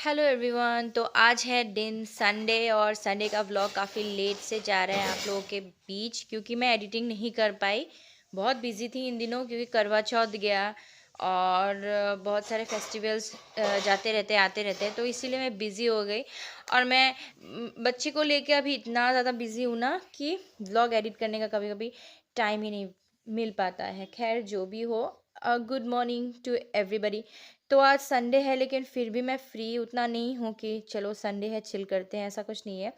Hello everyone. तो आज है दिन संडे और संडे का व्लॉग काफ़ी लेट से जा रहा है आप लोगों के बीच, क्योंकि मैं एडिटिंग नहीं कर पाई। बहुत बिजी थी इन दिनों, क्योंकि करवा चौथ गया और बहुत सारे फेस्टिवल्स जाते रहते आते रहते हैं, तो इसीलिए मैं बिज़ी हो गई। और मैं बच्चे को लेके अभी इतना ज़्यादा बिज़ी हूँ ना कि व्लॉग एडिट करने का कभी कभी टाइम ही नहीं मिल पाता है। खैर जो भी हो, गुड मॉर्निंग टू एवरीबडी। तो आज संडे है, लेकिन फिर भी मैं फ्री उतना नहीं हूँ कि चलो संडे है चिल करते हैं, ऐसा कुछ नहीं है।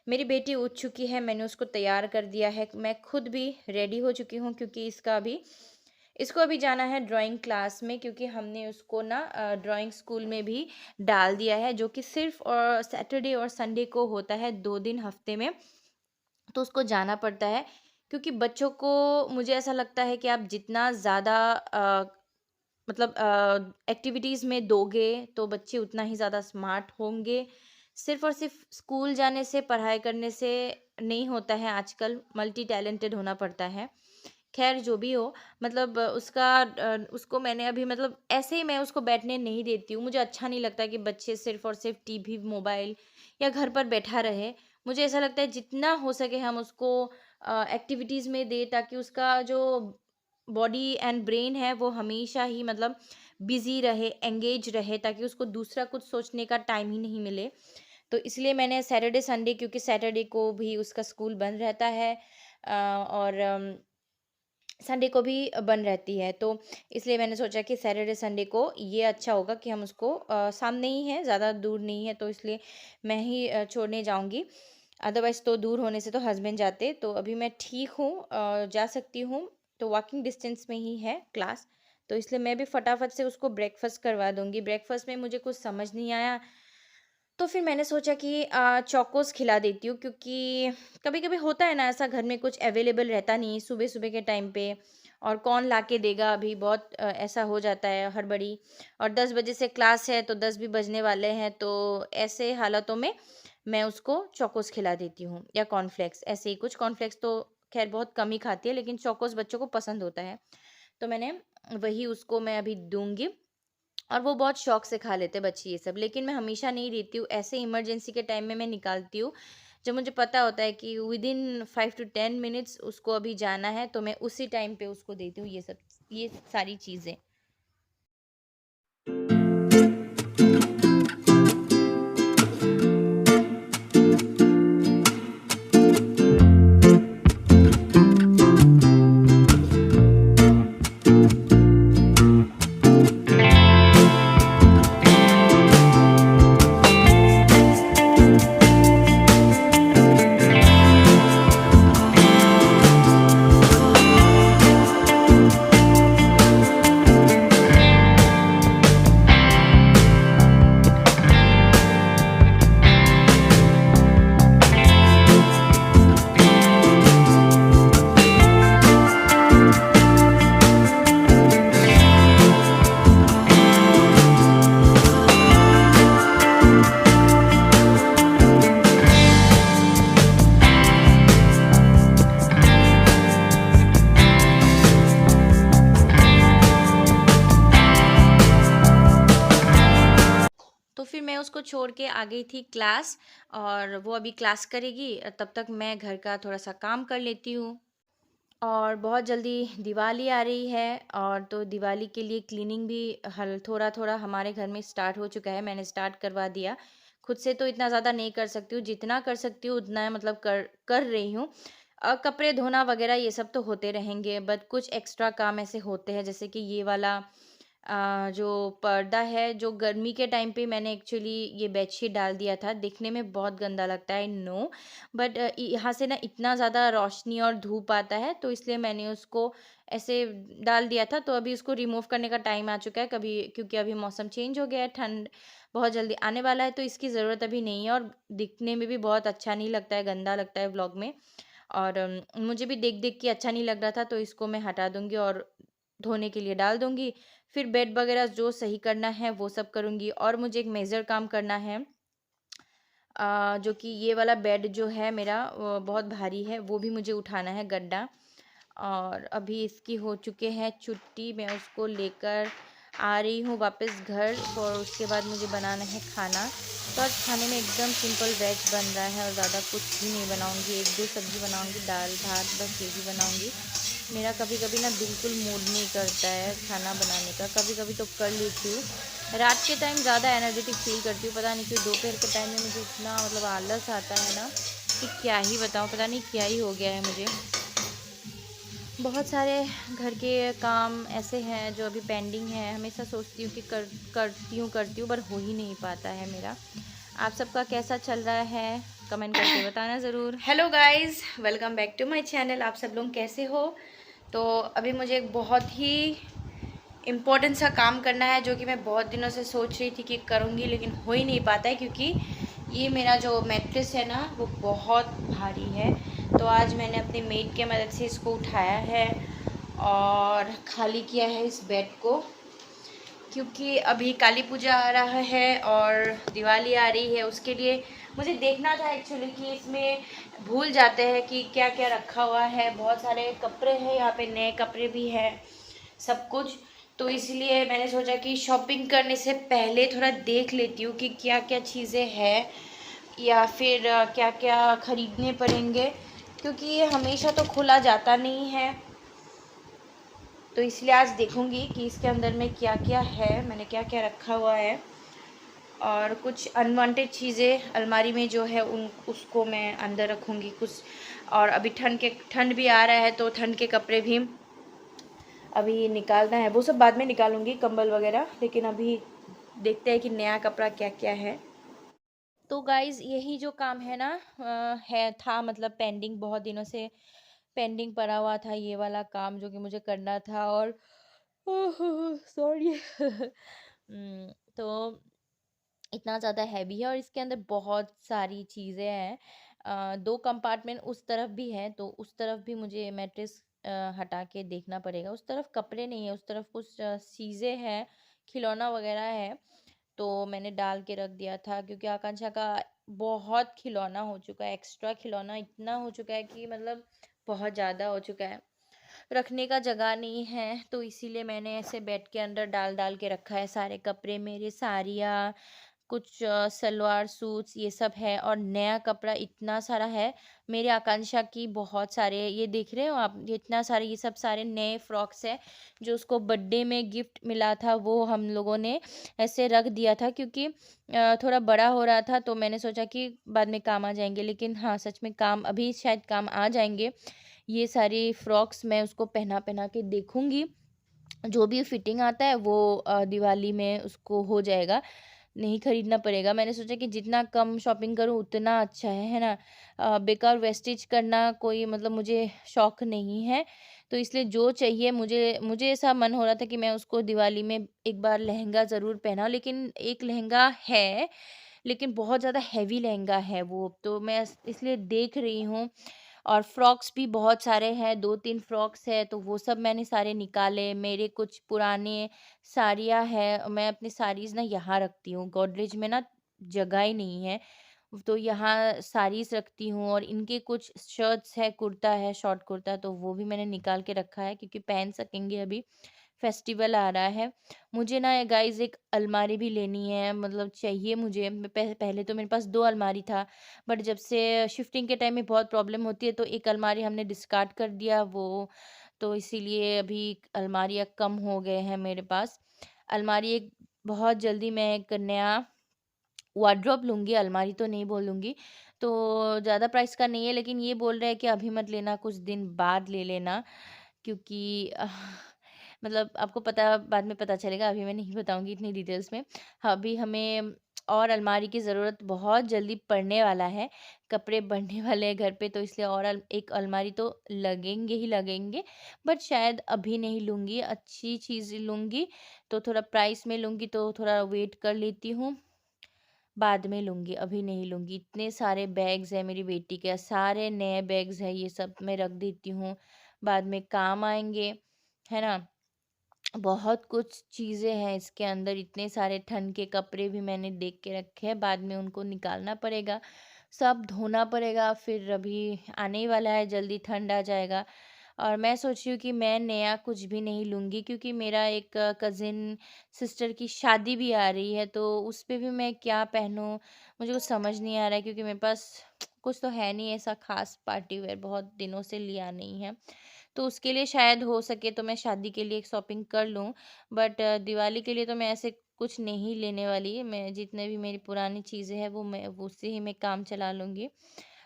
मेरी बेटी उठ चुकी है, मैंने उसको तैयार कर दिया है, मैं खुद भी रेडी हो चुकी हूँ, क्योंकि इसको अभी जाना है ड्राइंग क्लास में, क्योंकि हमने उसको ना ड्राइंग स्कूल में भी डाल दिया है, जो कि सिर्फ और सैटरडे और संडे को होता है, 2 दिन हफ्ते में। तो उसको जाना पड़ता है, क्योंकि बच्चों को मुझे ऐसा लगता है कि आप जितना ज़्यादा मतलब एक्टिविटीज़ में दोगे तो बच्चे उतना ही ज़्यादा स्मार्ट होंगे। सिर्फ़ और सिर्फ़ स्कूल जाने से, पढ़ाई करने से नहीं होता है, आजकल मल्टी टैलेंटेड होना पड़ता है। ख़ैर जो भी हो, मतलब उसको मैंने अभी मतलब ऐसे ही मैं उसको बैठने नहीं देती हूँ। मुझे अच्छा नहीं लगता कि बच्चे सिर्फ़ और सिर्फ़ टीवी, मोबाइल या घर पर बैठा रहे। मुझे ऐसा लगता है जितना हो सके हम उसको एक्टिविटीज़ में दें, ताकि उसका जो बॉडी एंड ब्रेन है वो हमेशा ही मतलब बिज़ी रहे, एंगेज रहे, ताकि उसको दूसरा कुछ सोचने का टाइम ही नहीं मिले। तो इसलिए मैंने सैटरडे संडे, क्योंकि सैटरडे को भी उसका स्कूल बंद रहता है और संडे को भी बंद रहती है, तो इसलिए मैंने सोचा कि सैटरडे संडे को ये अच्छा होगा कि हम उसको सामने ही है, ज़्यादा दूर नहीं है, तो इसलिए मैं ही छोड़ने जाऊंगी। अदरवाइज़ तो दूर होने से तो हस्बैंड जाते। तो अभी मैं ठीक हूँ, जा सकती हूँ। तो वॉकिंग डिस्टेंस में ही है क्लास, तो इसलिए मैं भी फटाफट से उसको ब्रेकफास्ट करवा दूंगी। ब्रेकफास्ट में मुझे कुछ समझ नहीं आया, तो फिर मैंने सोचा कि चोकोस खिला देती हूँ, क्योंकि कभी-कभी होता है ना ऐसा, घर में कुछ अवेलेबल रहता नहीं सुबह-सुबह के टाइम पे, और कौन ला के देगा। अभी बहुत ऐसा हो जाता है हड़बड़ी, और 10 बजे से क्लास है तो 10 भी बजने वाले हैं, तो ऐसे हालातों में मैं उसको चोकोस खिला देती हूँ, या कॉर्नफ्लेक्स, ऐसे ही कुछ। कॉर्नफ्लेक्स तो खैर बहुत कम ही खाती है, लेकिन चोकोस बच्चों को पसंद होता है, तो मैंने वही उसको मैं अभी दूँगी। और वो बहुत शौक से खा लेते हैं बच्चे ये सब, लेकिन मैं हमेशा नहीं देती हूँ। ऐसे इमरजेंसी के टाइम में मैं निकालती हूँ, जब मुझे पता होता है कि विद इन 5 to 10 मिनट्स उसको अभी जाना है, तो मैं उसी टाइम पे उसको देती हूँ ये सारी चीज़ें। तो फिर मैं उसको छोड़ के आ गई थी क्लास, और वो अभी क्लास करेगी, तब तक मैं घर का थोड़ा सा काम कर लेती हूँ। और बहुत जल्दी दिवाली आ रही है, और तो दिवाली के लिए क्लीनिंग भी हल थोड़ा थोड़ा हमारे घर में स्टार्ट हो चुका है। मैंने स्टार्ट करवा दिया। खुद से तो इतना ज़्यादा नहीं कर सकती हूँ, जितना कर सकती हूँ उतना मतलब कर कर रही हूँ। कपड़े धोना वगैरह ये सब तो होते रहेंगे, बट कुछ एक्स्ट्रा काम ऐसे होते हैं, जैसे कि ये वाला जो पर्दा है, जो गर्मी के टाइम पे मैंने एक्चुअली ये बेडशीट डाल दिया था। दिखने में बहुत गंदा लगता है, नो, बट यहाँ से ना इतना ज़्यादा रोशनी और धूप आता है, तो इसलिए मैंने उसको ऐसे डाल दिया था। तो अभी उसको रिमूव करने का टाइम आ चुका है, कभी, क्योंकि अभी मौसम चेंज हो गया है, ठंड बहुत जल्दी आने वाला है, तो इसकी ज़रूरत अभी नहीं है। और दिखने में भी बहुत अच्छा नहीं लगता है, गंदा लगता है व्लॉग में। और मुझे भी देख देख के अच्छा नहीं लग रहा था, तो इसको मैं हटा दूंगी और धोने के लिए डाल दूंगी। फिर बेड वगैरह जो सही करना है वो सब करूंगी। और मुझे एक मेजर काम करना है, जो कि ये वाला बेड जो है मेरा वो बहुत भारी है, वो भी मुझे उठाना है, गड्ढा। और अभी इसकी हो चुके हैं छुट्टी, मैं उसको लेकर आ रही हूँ वापस घर और उसके बाद मुझे बनाना है खाना। तो आज खाने में एकदम सिंपल वेज बन रहा है और ज़्यादा कुछ भी नहीं बनाऊँगी, 1-2 सब्ज़ी बनाऊँगी, दाल भात बस यही बनाऊँगी। मेरा कभी कभी ना बिल्कुल मूड नहीं करता है खाना बनाने का, कभी कभी तो कर लेती हूँ। रात के टाइम ज़्यादा एनर्जेटिक फील करती हूँ, पता नहीं क्यों। दोपहर के टाइम में मुझे इतना मतलब आलस आता है ना कि क्या ही बताऊँ, पता नहीं क्या ही हो गया है मुझे। बहुत सारे घर के काम ऐसे हैं जो अभी पेंडिंग है, हमेशा सोचती हूँ कि करती हूँ पर हो ही नहीं पाता है मेरा। आप सबका कैसा चल रहा है कमेंट करके बताना ज़रूर। Hello guys, welcome back to my channel. आप सब लोग कैसे हो? तो अभी मुझे एक बहुत ही इम्पोर्टेंट सा काम करना है जो कि मैं बहुत दिनों से सोच रही थी कि करूँगी, लेकिन हो ही नहीं पाता है क्योंकि ये मेरा जो मैट्रेस है ना वो बहुत भारी है। तो आज मैंने अपनी मेड के मदद से इसको उठाया है और खाली किया है इस बेड को, क्योंकि अभी काली पूजा आ रहा है और दिवाली आ रही है। उसके लिए मुझे देखना था एक्चुअली कि इसमें भूल जाते हैं कि क्या क्या रखा हुआ है। बहुत सारे कपड़े हैं यहाँ पे, नए कपड़े भी हैं, सब कुछ। तो इसलिए मैंने सोचा कि शॉपिंग करने से पहले थोड़ा देख लेती हूँ कि क्या क्या चीज़ें हैं या फिर क्या क्या ख़रीदने पड़ेंगे, क्योंकि ये हमेशा तो खुला जाता नहीं है। तो इसलिए आज देखूँगी कि इसके अंदर में क्या क्या है, मैंने क्या क्या रखा हुआ है। और कुछ अनवांटेड चीज़ें अलमारी में जो है उन उसको मैं अंदर रखूँगी कुछ। और अभी ठंड भी आ रहा है तो ठंड के कपड़े भी अभी निकालना है, वो सब बाद में निकालूंगी, कंबल वगैरह। लेकिन अभी देखते हैं कि नया कपड़ा क्या क्या है। तो गाइज़ यही जो काम है ना, है था मतलब पेंडिंग, बहुत दिनों से पेंडिंग पड़ा हुआ था ये वाला काम जो कि मुझे करना था। और सॉरी तो इतना ज़्यादा हैवी है और इसके अंदर बहुत सारी चीज़ें हैं। 2 कंपार्टमेंट उस तरफ भी हैं, तो उस तरफ भी मुझे मैट्रेस हटा के देखना पड़ेगा। उस तरफ कपड़े नहीं है, उस तरफ कुछ चीज़ें हैं, खिलौना वगैरह है। तो मैंने डाल के रख दिया था क्योंकि आकांक्षा का बहुत खिलौना हो चुका है, एक्स्ट्रा खिलौना इतना हो चुका है कि मतलब बहुत ज़्यादा हो चुका है, रखने का जगह नहीं है। तो इसीलिए मैंने ऐसे बेड के अंदर डाल डाल के रखा है। सारे कपड़े मेरे, साड़ियाँ, कुछ सलवार सूट्स ये सब है और नया कपड़ा इतना सारा है। मेरे आकांक्षा की बहुत सारे, ये देख रहे हो आप, ये इतना सारे, ये सब सारे नए फ्रॉक्स है जो उसको बर्थडे में गिफ्ट मिला था, वो हम लोगों ने ऐसे रख दिया था क्योंकि थोड़ा बड़ा हो रहा था। तो मैंने सोचा कि बाद में काम आ जाएंगे, लेकिन हाँ सच में काम अभी शायद काम आ जाएंगे। ये सारी फ्रॉक्स मैं उसको पहना पहना के देखूंगी, जो भी फिटिंग आता है वो दिवाली में उसको हो जाएगा, नहीं खरीदना पड़ेगा। मैंने सोचा कि जितना कम शॉपिंग करूँ उतना अच्छा है ना। बेकार वेस्टेज करना कोई मतलब मुझे शौक नहीं है। तो इसलिए जो चाहिए मुझे, मुझे ऐसा मन हो रहा था कि मैं उसको दिवाली में एक बार लहंगा ज़रूर पहनाऊँ। लेकिन एक लहंगा है, लेकिन बहुत ज़्यादा हेवी लहंगा है वो, तो मैं इसलिए देख रही हूँ। और फ्रॉक्स भी बहुत सारे हैं, 2-3 फ्रॉक्स है, तो वो सब मैंने सारे निकाले। मेरे कुछ पुराने साड़ियाँ हैं, मैं अपनी साड़ीज़ ना यहाँ रखती हूँ, गोदरेज में ना जगह ही नहीं है, तो यहाँ साड़ीज़ रखती हूँ। और इनके कुछ शर्ट्स है, कुर्ता है, शॉर्ट कुर्ता, तो वो भी मैंने निकाल के रखा है क्योंकि पहन सकेंगे अभी, फेस्टिवल आ रहा है। मुझे ना गाइज़ एक अलमारी भी लेनी है, मतलब चाहिए मुझे। मैं पहले तो मेरे पास 2 अलमारी था, बट जब से शिफ्टिंग के टाइम में बहुत प्रॉब्लम होती है तो एक अलमारी हमने डिस्कार्ड कर दिया वो। तो इसीलिए अभी अलमारियाँ कम हो गए हैं मेरे पास। अलमारी एक बहुत जल्दी मैं एक नया वार्डरोब लूँगी, अलमारी तो नहीं बोलूँगी। तो ज़्यादा प्राइस का नहीं है, लेकिन ये बोल रहे हैं कि अभी मत लेना, कुछ दिन बाद ले लेना, क्योंकि मतलब आपको पता, बाद में पता चलेगा, अभी मैं नहीं बताऊँगी इतनी डिटेल्स में। अभी हमें और अलमारी की ज़रूरत बहुत जल्दी पड़ने वाला है, कपड़े बढ़ने वाले हैं घर पे, तो इसलिए और एक अलमारी तो लगेंगे ही लगेंगे। बट शायद अभी नहीं लूँगी, अच्छी चीज़ लूँगी तो थोड़ा प्राइस में लूँगी, तो थोड़ा वेट कर लेती हूँ, बाद में लूँगी, अभी नहीं लूँगी। इतने सारे बैग्स हैं मेरी बेटी के, सारे नए बैग्स हैं, ये सब मैं रख देती हूँ, बाद में काम आएँगे, है ना? बहुत कुछ चीज़ें हैं इसके अंदर, इतने सारे ठंड के कपड़े भी मैंने देख के रखे हैं, बाद में उनको निकालना पड़ेगा, सब धोना पड़ेगा। फिर अभी आने ही वाला है, जल्दी ठंड आ जाएगा और मैं सोच रही हूँ कि मैं नया कुछ भी नहीं लूँगी, क्योंकि मेरा एक कज़िन सिस्टर की शादी भी आ रही है, तो उस पे भी मैं क्या पहनूँ, मुझे कुछ समझ नहीं आ रहा है, क्योंकि मेरे पास कुछ तो है नहीं ऐसा ख़ास पार्टी वेयर, बहुत दिनों से लिया नहीं है। तो उसके लिए शायद हो सके तो मैं शादी के लिए एक शॉपिंग कर लूँ, बट दिवाली के लिए तो मैं ऐसे कुछ नहीं लेने वाली। मैं जितने भी मेरी पुरानी चीज़ें हैं वो उससे ही मैं काम चला लूँगी।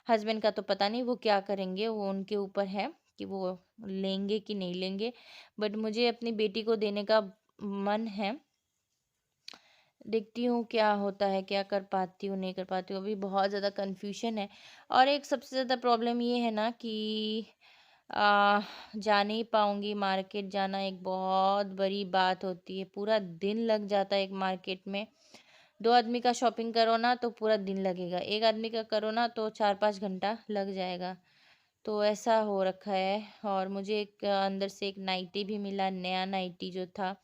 हस्बैंड का तो पता नहीं वो क्या करेंगे, वो उनके ऊपर है कि वो लेंगे कि नहीं लेंगे। बट मुझे अपनी बेटी को देने का मन है। देखती हूँ क्या होता है, क्या कर पाती हूँ, नहीं कर पाती हूँ। अभी बहुत ज़्यादा कन्फ्यूज़न है। और एक सबसे ज़्यादा प्रॉब्लम ये है ना कि आ, जा नहीं पाऊँगी। मार्केट जाना एक बहुत बड़ी बात होती है। पूरा दिन लग जाता है एक मार्केट में। 2 आदमी का शॉपिंग करो ना तो पूरा दिन लगेगा। 1 आदमी का करो ना तो 4-5 घंटा लग जाएगा। तो ऐसा हो रखा है। और मुझे एक अंदर से एक नाइटी भी मिला, नया नाइटी जो था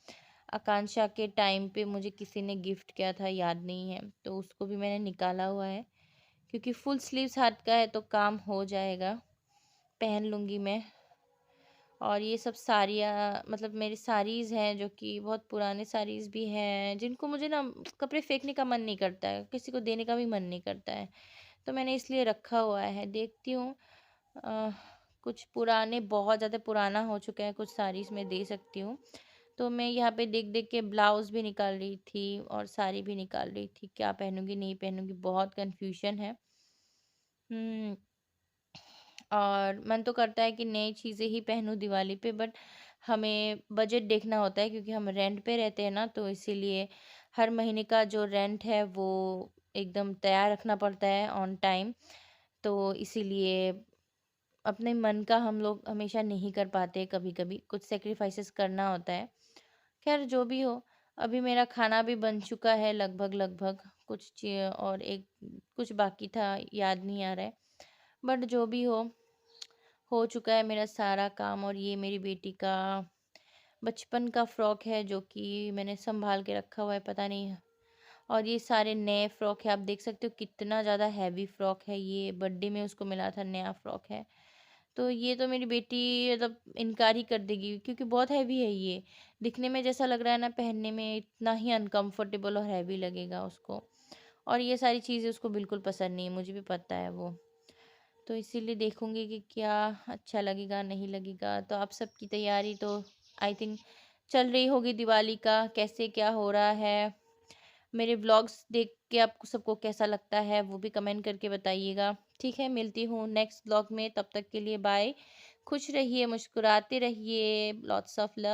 आकांक्षा के टाइम पे मुझे किसी ने गिफ्ट किया था, याद नहीं है, तो उसको भी मैंने निकाला हुआ है, क्योंकि फुल स्लीव्स हाथ का है तो काम हो जाएगा, पहन लूँगी मैं। और ये सब साड़ियाँ, मतलब मेरी साड़ीज़ हैं जो कि बहुत पुराने साड़ीज़ भी हैं, जिनको मुझे ना कपड़े फेंकने का मन नहीं करता है, किसी को देने का भी मन नहीं करता है, तो मैंने इसलिए रखा हुआ है। देखती हूँ, अ, कुछ पुराने, बहुत ज़्यादा पुराना हो चुका है, कुछ साड़ीज़ मैं दे सकती हूँ। तो मैं यहाँ पे देख देख के ब्लाउज़ भी निकाल रही थी और साड़ी भी निकाल रही थी, क्या पहनूंगी नहीं पहनूंगी, बहुत कन्फ्यूजन है। हम्म। और मन तो करता है कि नई चीज़ें ही पहनूं दिवाली पे, बट हमें बजट देखना होता है, क्योंकि हम रेंट पे रहते हैं ना, तो इसीलिए हर महीने का जो रेंट है वो एकदम तैयार रखना पड़ता है ऑन टाइम। तो इसीलिए अपने मन का हम लोग हमेशा नहीं कर पाते, कभी कभी कुछ सेक्रीफाइसेस करना होता है। खैर जो भी हो, अभी मेरा खाना भी बन चुका है लगभग लगभग। और एक कुछ बाकी था, याद नहीं आ रहा है, बट जो भी हो चुका है मेरा सारा काम। और ये मेरी बेटी का बचपन का फ्रॉक है जो कि मैंने संभाल के रखा हुआ है, पता नहीं। और ये सारे नए फ्रॉक है, आप देख सकते हो कितना ज़्यादा हैवी फ्रॉक है, ये बर्थडे में उसको मिला था, नया फ्रॉक है। तो ये तो मेरी बेटी मतलब इनकार ही कर देगी, क्योंकि बहुत हैवी है ये। दिखने में जैसा लग रहा है ना, पहनने में इतना ही अनकंफर्टेबल और हैवी लगेगा उसको। और ये सारी चीज़ें उसको बिल्कुल पसंद नहीं है, मुझे भी पता है वो। तो इसीलिए देखूंगी कि क्या अच्छा लगेगा नहीं लगेगा। तो आप सबकी तैयारी तो आई थिंक चल रही होगी दिवाली का, कैसे क्या हो रहा है। मेरे व्लॉग्स देख के आपको सबको कैसा लगता है वो भी कमेंट करके बताइएगा। ठीक है, मिलती हूँ नेक्स्ट व्लॉग में, तब तक के लिए बाय। खुश रहिए, मुस्कुराते रहिए, लॉट्स ऑफ लव।